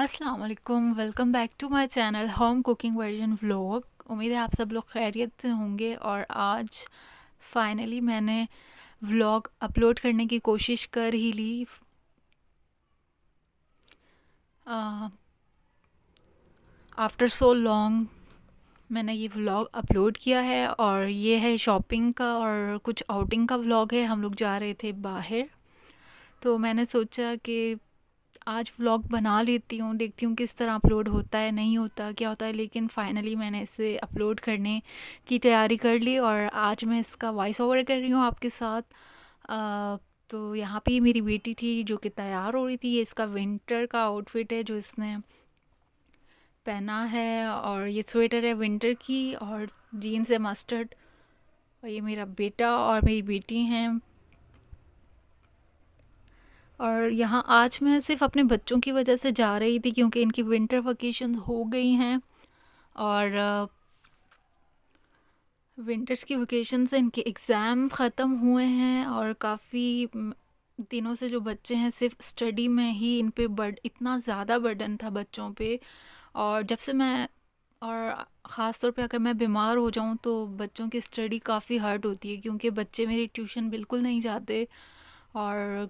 अस्सलाम वालेकुम, welcome back to my channel home cooking version vlog. उम्मीद है आप सब लोग खैरियत से होंगे। और आज फाइनली मैंने व्लॉग अपलोड करने की कोशिश कर ही ली। आफ्टर सो लॉन्ग मैंने ये व्लॉग अपलोड किया है और ये है शॉपिंग का और कुछ आउटिंग का व्लॉग है। हम लोग जा रहे थे बाहर, तो मैंने सोचा कि आज व्लॉग बना लेती हूँ, देखती हूँ किस तरह अपलोड होता है, नहीं होता, क्या होता है। लेकिन फाइनली मैंने इसे अपलोड करने की तैयारी कर ली और आज मैं इसका वॉइस ओवर कर रही हूँ आपके साथ। तो यहाँ पे मेरी बेटी थी जो कि तैयार हो रही थी। ये इसका विंटर का आउटफिट है जो इसने पहना है, और ये स्वेटर है विंटर की और जीन्स है मस्टर्ड। और ये मेरा बेटा और मेरी बेटी हैं। और यहाँ आज मैं सिर्फ अपने बच्चों की वजह से जा रही थी क्योंकि इनकी विंटर वेकेशन हो गई हैं। और विंटर्स की वेकेशन से इनके एग्ज़ाम ख़त्म हुए हैं और काफ़ी दिनों से जो बच्चे हैं सिर्फ स्टडी में ही इन पे इतना ज़्यादा बर्डन था बच्चों पे। और जब से मैं और ख़ास तौर पे अगर मैं बीमार हो जाऊँ तो बच्चों की स्टडी काफ़ी हार्ड होती है क्योंकि बच्चे मेरी ट्यूशन बिल्कुल नहीं जाते। और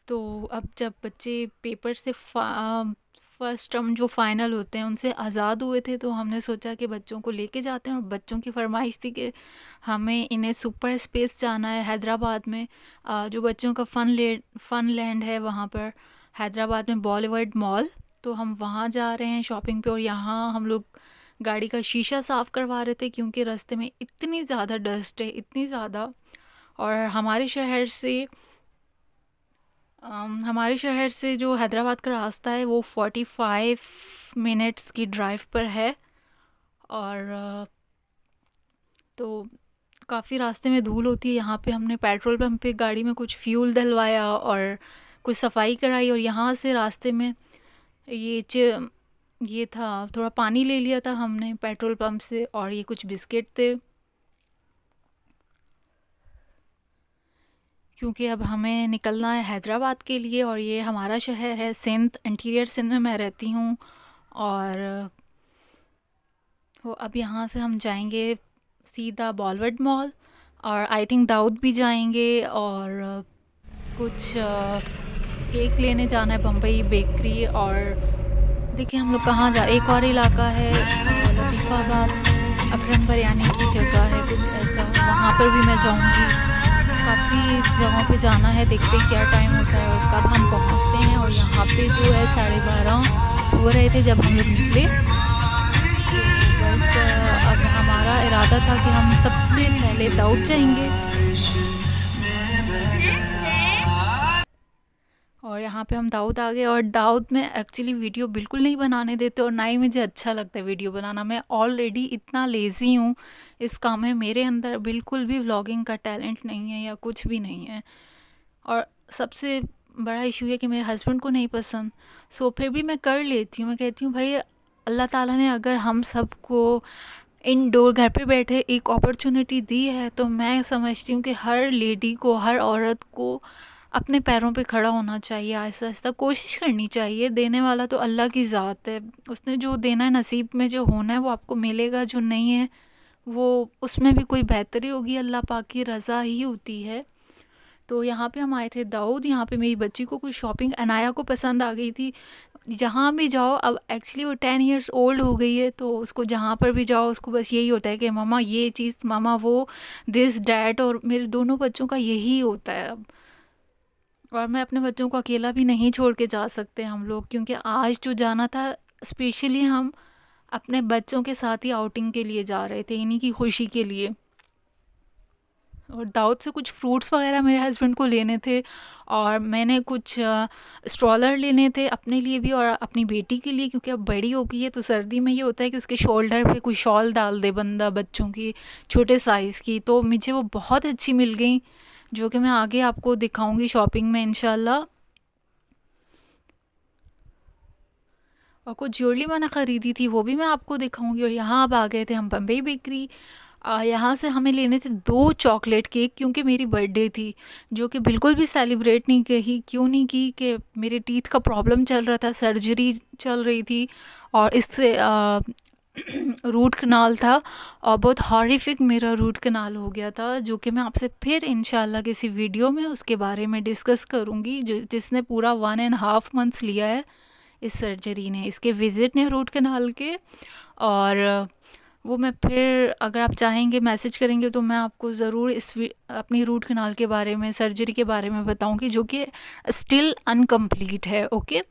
तो अब जब बच्चे पेपर से फर्स्ट टर्म जो फ़ाइनल होते हैं उनसे आज़ाद हुए थे, तो हमने सोचा कि बच्चों को लेके जाते हैं। और बच्चों की फरमाइश थी कि हमें इन्हें सुपर स्पेस जाना है हैदराबाद में। जो बच्चों का फ़न लैंड है वहाँ पर हैदराबाद में बॉलीवुड मॉल। तो हम वहाँ जा रहे हैं शॉपिंग पे। और यहाँ हम लोग गाड़ी का शीशा साफ़ करवा रहे थे क्योंकि रास्ते में इतनी ज़्यादा डस्ट है, इतनी ज़्यादा। और हमारे शहर से जो हैदराबाद का रास्ता है वो 45 मिनट्स की ड्राइव पर है। और तो काफ़ी रास्ते में धूल होती है। यहाँ पे हमने पेट्रोल पंप पे गाड़ी में कुछ फ्यूल डलवाया और कुछ सफाई कराई। और यहाँ से रास्ते में ये था, थोड़ा पानी ले लिया था हमने पेट्रोल पंप से, और ये कुछ बिस्किट थे क्योंकि अब हमें निकलना है हैदराबाद के लिए। और ये हमारा शहर है सिंध, इंटीरियर सिंध में मैं रहती हूँ। और तो अब यहाँ से हम जाएंगे सीधा बॉलीवुड मॉल, और आई थिंक दाऊद भी जाएंगे। और कुछ केक लेने जाना है बम्बई बेकरी। और देखिए हम लोग कहाँ जा, एक और इलाका है लतीफ़ाबाद, अकरम बिरयानी की जगह है कुछ ऐसा, वहाँ पर भी मैं जाऊँगी। काफ़ी जगहों पे जाना है, देखते हैं क्या टाइम होता है और कब हम पहुँचते हैं। और यहाँ पे जो है 12:30 हो रहे थे जब हम लोग निकले। बस अब हमारा इरादा था कि हम सबसे पहले दाऊद जाएंगे। और यहाँ पे हम दाऊद आ गए। और दाऊद में एक्चुअली वीडियो बिल्कुल नहीं बनाने देते और ना ही मुझे अच्छा लगता है वीडियो बनाना। मैं ऑलरेडी इतना लेज़ी हूँ इस काम में, मेरे अंदर बिल्कुल भी व्लॉगिंग का टैलेंट नहीं है या कुछ भी नहीं है। और सबसे बड़ा इशू है कि मेरे हस्बैंड को नहीं पसंद। सो फिर भी मैं कर लेती हूँ। मैं कहती हूँ भाई अल्लाह ताला ने अगर हम सबको इनडोर घर पे बैठे एक अपॉर्चुनिटी दी है, तो मैं समझती हूँ कि हर लेडी को, हर औरत को अपने पैरों पे खड़ा होना चाहिए, आहिस्ता आहिस्ता कोशिश करनी चाहिए। देने वाला तो अल्लाह की ज़ात है, उसने जो देना है नसीब में जो होना है वो आपको मिलेगा, जो नहीं है वो उसमें भी कोई बेहतरी होगी, अल्लाह पाक की रज़ा ही होती है। तो यहाँ पे हम आए थे दाऊद। यहाँ पे मेरी बच्ची को कुछ शॉपिंग अनाया को पसंद आ गई थी। जहाँ भी जाओ, अब एक्चुअली वो 10 इयर्स ओल्ड हो गई है, तो उसको जहाँ पर भी जाओ उसको बस यही होता है कि ममा ये चीज़, ममा वो, दिस डैट। और मेरे दोनों बच्चों का यही होता है अब। और मैं अपने बच्चों को अकेला भी नहीं छोड़ के जा सकते हम लोग, क्योंकि आज जो जाना था स्पेशली हम अपने बच्चों के साथ ही आउटिंग के लिए जा रहे थे, इन्हीं की खुशी के लिए। और दाऊद से कुछ फ्रूट्स वगैरह मेरे हस्बैंड को लेने थे, और मैंने कुछ स्ट्रॉलर लेने थे अपने लिए भी और अपनी बेटी के लिए, क्योंकि अब बड़ी हो गई है। तो सर्दी में ये होता है कि उसके शोल्डर पे कोई शॉल डाल दे बंदा बच्चों की, छोटे साइज़ की। तो मुझे वो बहुत अच्छी मिल गई, जो कि मैं आगे आपको दिखाऊंगी शॉपिंग में इंशाल्लाह। और कुछ ज्वेलरी मैंने ख़रीदी थी वो भी मैं आपको दिखाऊंगी। और यहाँ अब आ गए थे हम बम्बई बेकरी। यहाँ से हमें लेने थे 2 चॉकलेट केक, क्योंकि मेरी बर्थडे थी, जो कि बिल्कुल भी सेलिब्रेट नहीं की। क्यों नहीं की कि मेरे टीथ का प्रॉब्लम चल रहा था, सर्जरी चल रही थी, और इससे रूट कनाल था, और बहुत हॉरिफिक मेरा रूट कनाल हो गया था, जो कि मैं आपसे फिर इंशाल्लाह किसी वीडियो में उसके बारे में डिस्कस करूँगी, जो जिसने पूरा 1.5 मंथ्स लिया है इस सर्जरी ने, इसके विज़िट ने रूट कनाल के। और वो मैं फिर अगर आप चाहेंगे मैसेज करेंगे तो मैं आपको ज़रूर अपनी रूट कनाल के बारे में, सर्जरी के बारे में बताऊंगी, जो कि स्टिल अनकम्प्लीट है। ओके,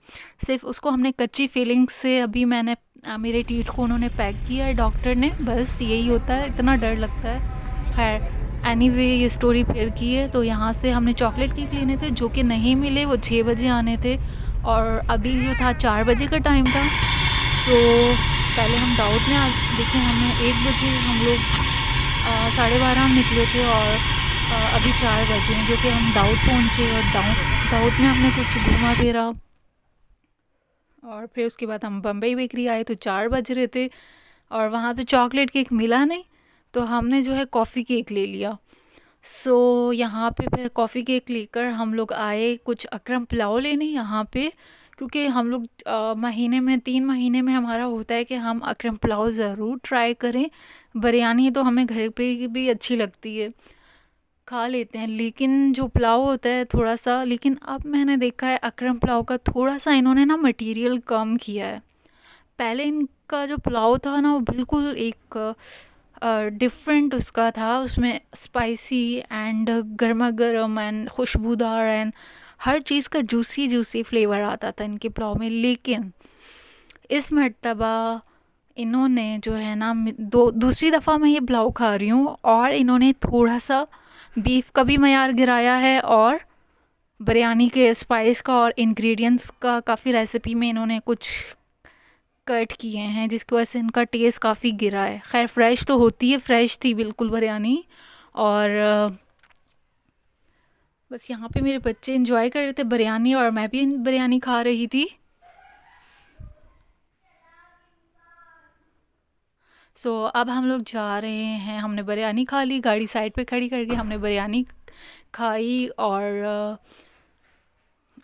सिर्फ उसको हमने कच्ची फीलिंग से, अभी मैंने मेरे टीथ को उन्होंने पैक किया है डॉक्टर ने, बस यही होता है, इतना डर लगता है। खैर एनीवे, ये स्टोरी फिर की है। तो यहाँ से हमने चॉकलेट केक लेने थे, जो कि नहीं मिले, वो 6 बजे आने थे, और अभी जो था 4 बजे का टाइम था। सो पहले हम दाऊद में देखें, हमें 1 बजे हम लोग 12:30 निकले थे, और अभी 4 बजे हैं, जो कि हम दाऊद पहुँचे, और दाऊद में हमने कुछ घूमा फिरा, और फिर उसके बाद हम बम्बई बेकरी आए तो 4 बज रहे थे, और वहाँ पे चॉकलेट केक मिला नहीं, तो हमने जो है कॉफ़ी केक ले लिया। सो यहाँ पे फिर कॉफ़ी केक लेकर हम लोग आए कुछ अकरम पुलाव लेने यहाँ पे, क्योंकि हम लोग महीने में 3 महीने में हमारा होता है कि हम अकरम पुलाव ज़रूर ट्राई करें। बिरयानी तो हमें घर पे भी अच्छी लगती है, खा लेते हैं, लेकिन जो पुलाव होता है थोड़ा सा, लेकिन अब मैंने देखा है अकरम पुलाव का थोड़ा सा इन्होंने ना मटेरियल कम किया है। पहले इनका जो पुलाव था ना, वो बिल्कुल एक डिफरेंट उसका था, उसमें स्पाइसी एंड गर्मा गर्म एंड खुशबूदार एंड हर चीज़ का जूसी जूसी फ्लेवर आता था इनके पुलाव में। लेकिन इस मर्तबा इन्होंने जो है ना, दूसरी दफ़ा मैं ये पुलाव खा रही हूँ, और इन्होंने थोड़ा सा बीफ का भी मयार गिराया है, और बिरयानी के स्पाइस का और इंग्रेडिएंट्स का काफ़ी रेसिपी में इन्होंने कुछ कट किए हैं, जिसकी वजह से इनका टेस्ट काफ़ी गिरा है। खैर फ्रेश तो होती है, फ्रेश थी बिल्कुल बिरयानी। और बस यहाँ पे मेरे बच्चे इंजॉय कर रहे थे बिरयानी, और मैं भी बिरयानी खा रही थी। सो अब हम लोग जा रहे हैं, हमने बिरयानी खा ली, गाड़ी साइड पे खड़ी करके हमने बिरयानी खाई। और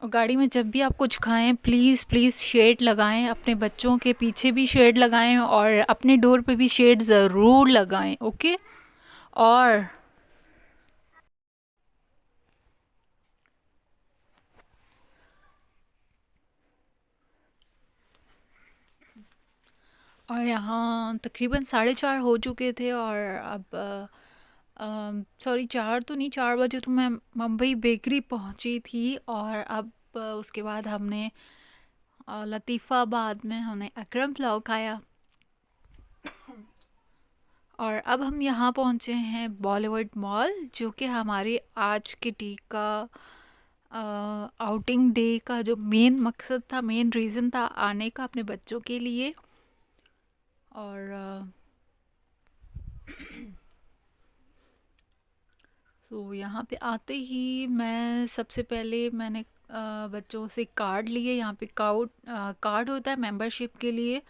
गाड़ी में जब भी आप कुछ खाएं, प्लीज़ प्लीज़ शेड लगाएं, अपने बच्चों के पीछे भी शेड लगाएं, और अपने डोर पे भी शेड ज़रूर लगाएं। ओके। और यहाँ तकरीबन 4:30 हो चुके थे, और अब सॉरी 4 तो नहीं, 4 बजे तो मैं मुंबई बेकरी पहुंची थी, और अब उसके बाद हमने लतीफ़ाबाद में हमने अकरम पुलाव खाया, और अब हम यहाँ पहुँचे हैं बॉलीवुड मॉल, जो कि हमारे आज के टीक का आउटिंग डे का जो मेन मकसद था, मेन रीज़न था आने का अपने बच्चों के लिए। और तो यहाँ पे आते ही मैं सबसे पहले मैंने बच्चों से कार्ड लिए। यहाँ पे कार्ड होता है मेंबरशिप के लिए।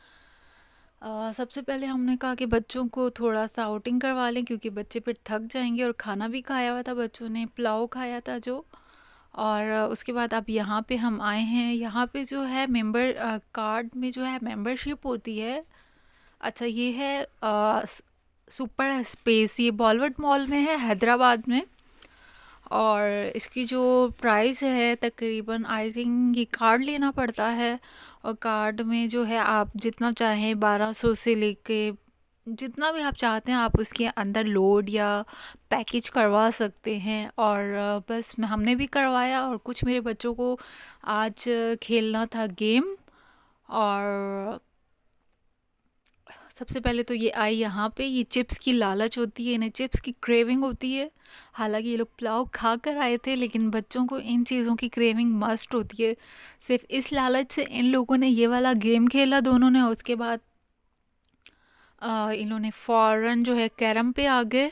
सबसे पहले हमने कहा कि बच्चों को थोड़ा सा आउटिंग करवा लें, क्योंकि बच्चे फिर थक जाएंगे, और खाना भी खाया हुआ था, बच्चों ने पुलाव खाया था जो। और उसके बाद अब यहाँ पे हम आए हैं, यहाँ पे जो है मेंबर कार्ड में जो है मेंबरशिप होती है। अच्छा, ये है सुपर स्पेस, ये बॉलीवुड मॉल में है हैदराबाद में, और इसकी जो प्राइस है तकरीबन, आई थिंक ये कार्ड लेना पड़ता है, और कार्ड में जो है आप जितना चाहें 1200 से लेके जितना भी आप चाहते हैं आप उसके अंदर लोड या पैकेज करवा सकते हैं। और बस हमने भी करवाया, और कुछ मेरे बच्चों को आज खेलना था गेम। और सबसे पहले तो ये आई यहाँ पे, ये चिप्स की लालच होती है, इन्हें चिप्स की क्रेविंग होती है। हालांकि ये लोग पुलाव खा कर आए थे, लेकिन बच्चों को इन चीज़ों की क्रेविंग मस्ट होती है। सिर्फ इस लालच से इन लोगों ने ये वाला गेम खेला दोनों ने, और उसके बाद इन्होंने फ़ौरन जो है कैरम पे आ गए।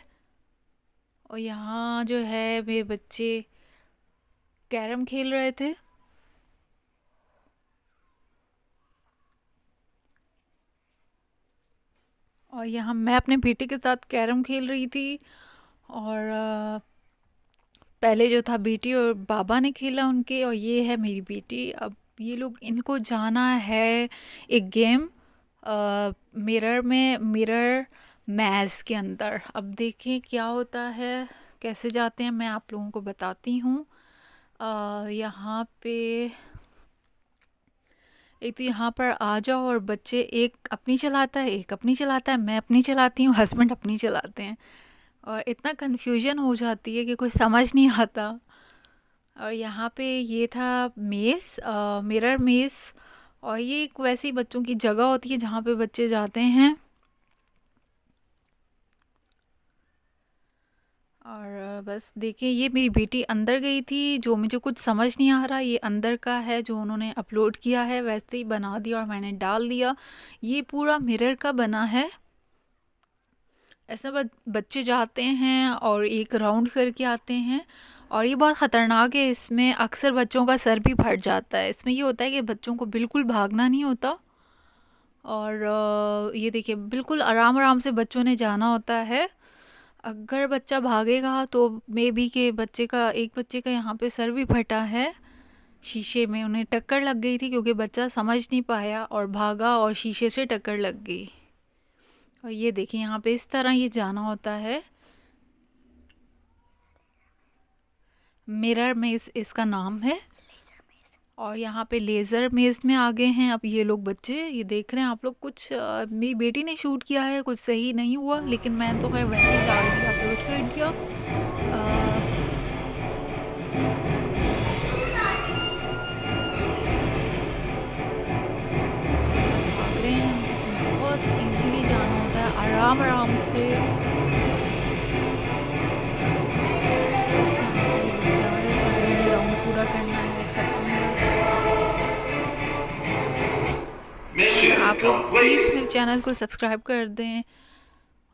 और यहाँ जो है मेरे बच्चे कैरम खेल रहे थे। और यहाँ मैं अपने बेटे के साथ कैरम खेल रही थी। और पहले जो था बेटी और बाबा ने खेला उनके, और ये है मेरी बेटी। अब ये लोग, इनको जाना है एक गेम मिरर मैज के अंदर। अब देखें क्या होता है, कैसे जाते हैं, मैं आप लोगों को बताती हूँ। यहाँ पे एक तो यहाँ पर आ जाओ और बच्चे, एक अपनी चलाता है, एक अपनी चलाता है, मैं अपनी चलाती हूँ, हस्बैंड अपनी चलाते हैं। और इतना कन्फ्यूजन हो जाती है कि कोई समझ नहीं आता। और यहाँ पे ये था मेज़, मिरर मेज़। और ये एक वैसी बच्चों की जगह होती है जहाँ पे बच्चे जाते हैं। और बस देखिए, ये मेरी बेटी अंदर गई थी, जो मुझे कुछ समझ नहीं आ रहा। ये अंदर का है जो उन्होंने अपलोड किया है, वैसे ही बना दिया और मैंने डाल दिया। ये पूरा मिरर का बना है। ऐसा बच्चे जाते हैं और एक राउंड करके आते हैं। और ये बहुत ख़तरनाक है, इसमें अक्सर बच्चों का सर भी फट जाता है। इसमें ये होता है कि बच्चों को बिल्कुल भागना नहीं होता। और ये देखिए, बिल्कुल आराम आराम से बच्चों ने जाना होता है। अगर बच्चा भागेगा तो मे बी के एक बच्चे का यहाँ पे सर भी फटा है। शीशे में उन्हें टक्कर लग गई थी, क्योंकि बच्चा समझ नहीं पाया और भागा और शीशे से टक्कर लग गई। और ये देखिए, यहाँ पे इस तरह ये जाना होता है। मिरर मेज़ इसका नाम है। और यहाँ पे लेज़र मेज़ में आ गए हैं अब ये लोग बच्चे। ये देख रहे हैं आप लोग, कुछ मेरी बेटी ने शूट किया है, कुछ सही नहीं हुआ, लेकिन मैं तो खैर वैसे ही डाल दिया, अपलोड कर दिया। भाग रहे हैं, इसमें बहुत इजीली जाना होता है, आराम आराम से। राउंड पूरा करना है, खत्म। आप लोग प्लीज़ मेरे चैनल को सब्सक्राइब कर दें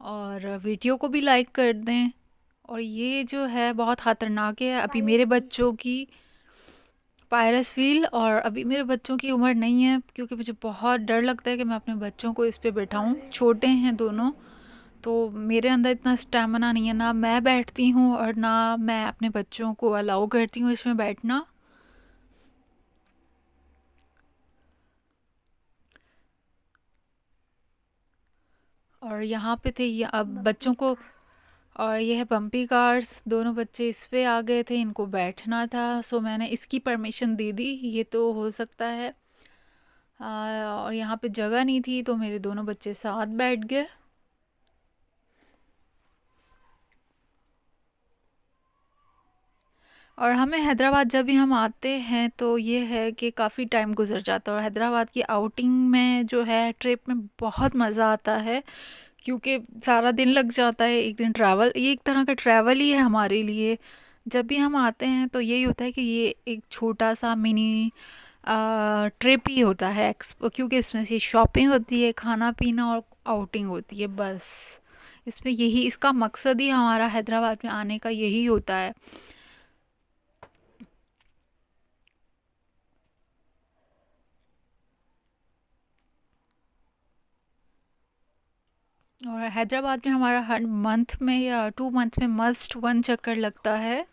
और वीडियो को भी लाइक कर दें। और ये जो है बहुत ख़तरनाक है। अभी मेरे बच्चों की पायरस व्हील, और अभी मेरे बच्चों की उम्र नहीं है, क्योंकि मुझे बहुत डर लगता है कि मैं अपने बच्चों को इस पे बैठाऊं। छोटे हैं दोनों, तो मेरे अंदर इतना स्टैमिना नहीं है, ना मैं बैठती हूँ और ना मैं अपने बच्चों को अलाउ करती हूँ इसमें बैठना। और यहाँ पे थे ये, अब बच्चों को, और ये है बम्पी कार्स। दोनों बच्चे इस पे आ गए थे, इनको बैठना था, सो मैंने इसकी परमिशन दे दी, ये तो हो सकता है। और यहाँ पे जगह नहीं थी, तो मेरे दोनों बच्चे साथ बैठ गए। और हमें हैदराबाद जब भी हम आते हैं तो ये है कि काफ़ी टाइम गुजर जाता है। और हैदराबाद की आउटिंग में जो है, ट्रिप में बहुत मज़ा आता है, क्योंकि सारा दिन लग जाता है, एक दिन ट्रैवल, ये एक तरह का ट्रैवल ही है हमारे लिए। जब भी हम आते हैं तो यही होता है कि ये एक छोटा सा मिनी ट्रिप ही होता है, क्योंकि इसमें से शॉपिंग होती है, खाना पीना और आउटिंग होती है, बस। इसमें यही, इसका मकसद ही हमारा हैदराबाद में आने का यही होता है। और हैदराबाद में हमारा हर मंथ में या 2 मंथ में मस्ट वन चक्कर लगता है।